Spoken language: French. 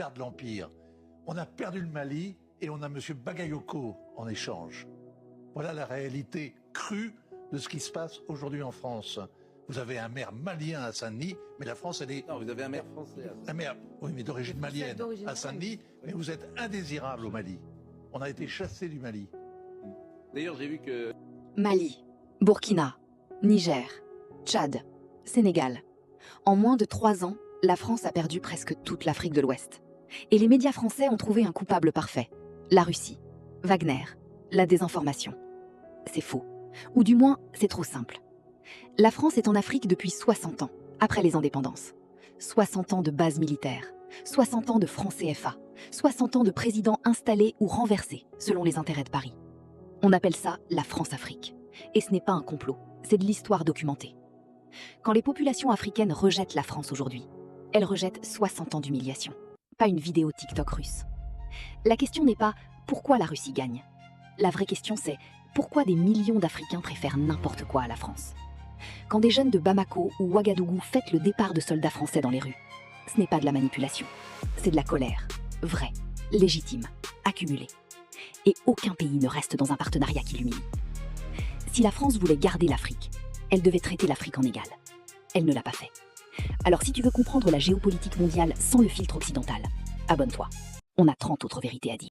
perdre l'Empire. On a perdu le Mali et on a M. Bagayoko en échange. Voilà la réalité crue de ce qui se passe aujourd'hui en France. Vous avez un maire malien à Saint-Denis, mais la France, elle est... Non, vous avez un maire français. Un maire, oui, mais d'origine malienne à Saint-Denis, mais vous êtes indésirable au Mali. On a été chassé du Mali. D'ailleurs, j'ai vu que... Mali, Burkina, Niger, Tchad, Sénégal. En moins de 3 ans, la France a perdu presque toute l'Afrique de l'Ouest. Et les médias français ont trouvé un coupable parfait. La Russie, Wagner, la désinformation. C'est faux. Ou du moins, c'est trop simple. La France est en Afrique depuis 60 ans, après les indépendances. 60 ans de bases militaires, 60 ans de francs CFA, 60 ans de présidents installés ou renversés, selon les intérêts de Paris. On appelle ça la France-Afrique. Et ce n'est pas un complot, c'est de l'histoire documentée. Quand les populations africaines rejettent la France aujourd'hui, elles rejettent 60 ans d'humiliation, pas une vidéo TikTok russe. La question n'est pas pourquoi la Russie gagne. La vraie question c'est pourquoi des millions d'Africains préfèrent n'importe quoi à la France. Quand des jeunes de Bamako ou Ouagadougou fêtent le départ de soldats français dans les rues, ce n'est pas de la manipulation, c'est de la colère, vraie, légitime, accumulée. Et aucun pays ne reste dans un partenariat qui l'humilie. Si la France voulait garder l'Afrique, elle devait traiter l'Afrique en égal. Elle ne l'a pas fait. Alors si tu veux comprendre la géopolitique mondiale sans le filtre occidental, abonne-toi. On a 30 autres vérités à dire.